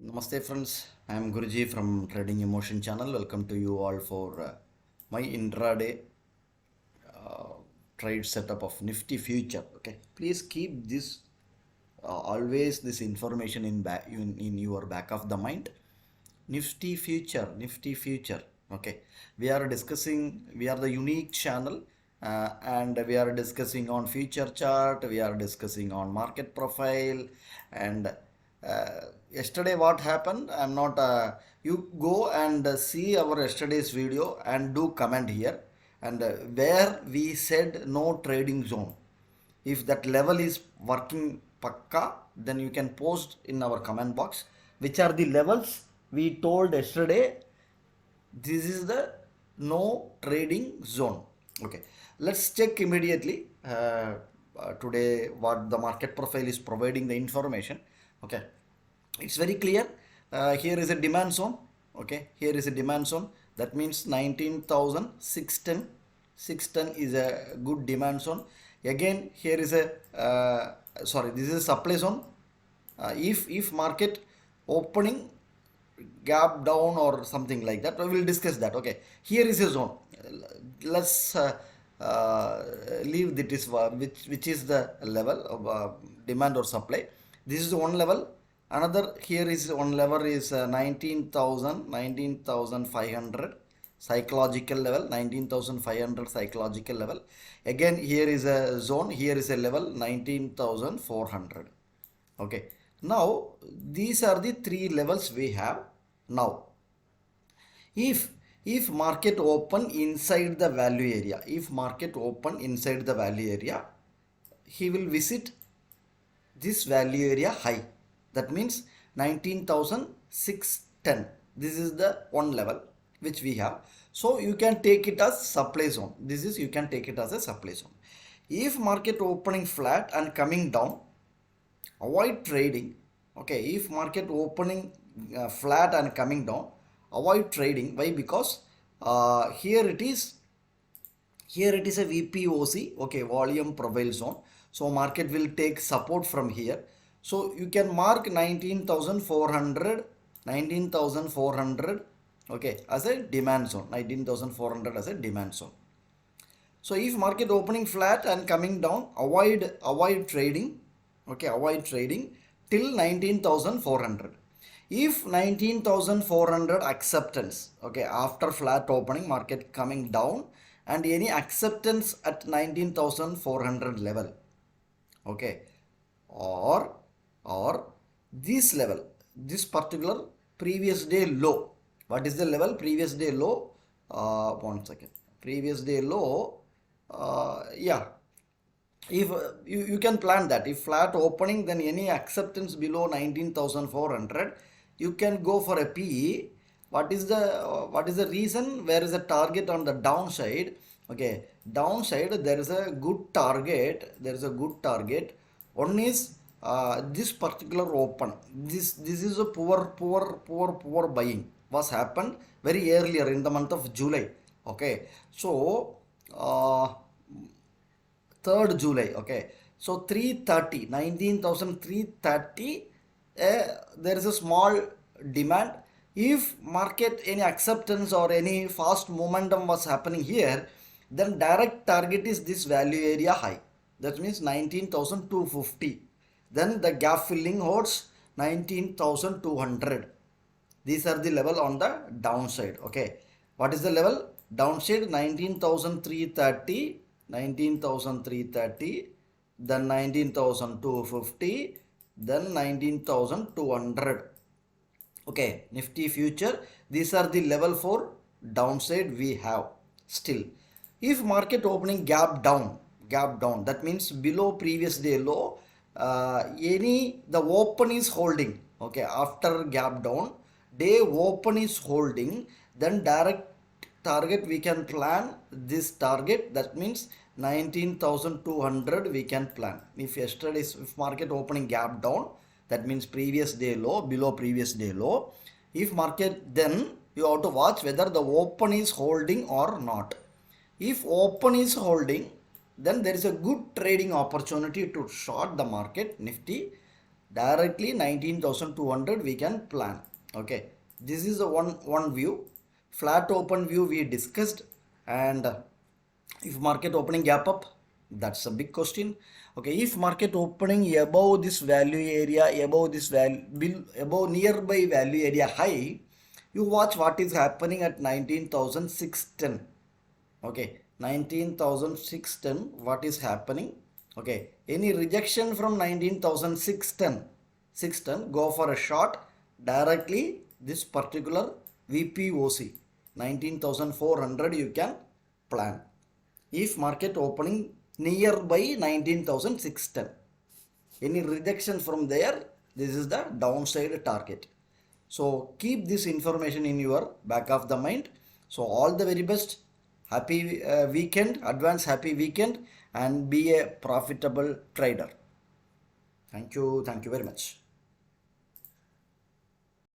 Namaste friends, I am Guruji from Trading Emotion channel. Welcome to you all for my intraday trade setup of Nifty future. Okay, please keep this always this information in your back of the mind. Nifty future. Okay, we are discussing. We are the unique channel, and we are discussing on future chart. We are discussing on market profile, and yesterday what happened. I'm not. You go and see our yesterday's video and do comment here, and where we said no trading zone. If that level is working pakka, then you can post in our comment box which are the levels we told yesterday. This is the no trading zone. Okay, let's check immediately today what the market profile is providing the information. Okay, it's very clear. Here is a demand zone. Okay, here is a demand zone. That means 19,610. 610 is a good demand zone. Again, here is a this is a supply zone. If market opening gap down or something like that, we will discuss that. Okay, here is a zone. Let's leave this which is the level of demand or supply. This is one level. Another here is one level is 19,500 psychological level. 19,500 psychological level. Again, here is a zone. Here is a level 19,400. Okay, now these are the three levels we have. Now if market open inside the value area, if market open inside the value area, he will visit this value area high. That means 19,610. This is the one level which we have. So you can take it as supply zone. This is, you can take it as a supply zone. If market opening flat and coming down, avoid trading. Okay, if market opening flat and coming down, avoid trading. Why? Because here it is a VPOC. Okay, volume profile zone. So market will take support from here. So you can mark 19,400 okay, as a demand zone. 19,400 as a demand zone. So if market opening flat and coming down, avoid trading. Okay, avoid trading till 19,400. If 19,400 acceptance, okay, after flat opening, market coming down and any acceptance at 19,400 level, okay, or this level, this particular previous day low. What is the level? Previous day low. One second. Previous day low. Yeah. If you can plan that. If flat opening, then any acceptance below 19,400, you can go for a PE. What is the reason? Where is the target on the downside? Okay, downside there is a good target. There is a good target. One is this particular open. This is a poor buying was happened very earlier in the month of July. Okay, so 3rd July. Okay, so 330, 19,330. There is a small demand. If market any acceptance or any fast momentum was happening here, then direct target is this value area high. That means 19,250. Then the gap filling holds 19,200. These are the level on the downside. Okay, what is the level? Downside 19,330, 19,330, then 19,250, then 19,200. Okay, Nifty future, these are the level for downside we have still. If market opening gap down, that means below previous day low, the open is holding. Okay, after gap down, day open is holding, then direct target we can plan this target. That means 19,200 we can plan. If market opening gap down, that means previous day low, below previous day low. If market, then you have to watch whether the open is holding or not. If open is holding, then there is a good trading opportunity to short the market Nifty. directly 19,200 we can plan. Okay, this is a one view. Flat open view we discussed. And if market opening gap up, that's a big question. Okay, if market opening above this value area, above this value, above nearby value area high, you watch what is happening at 19,610. Okay, 19,610, what is happening? Okay, any rejection from 19,610, go for a short directly this particular VPOC 19,400 you can plan. If market opening nearby 19,610, any rejection from there, this is the downside target. So keep this information in your back of the mind. So all the very best. Happy weekend, advance happy weekend, and be a profitable trader. Thank you very much.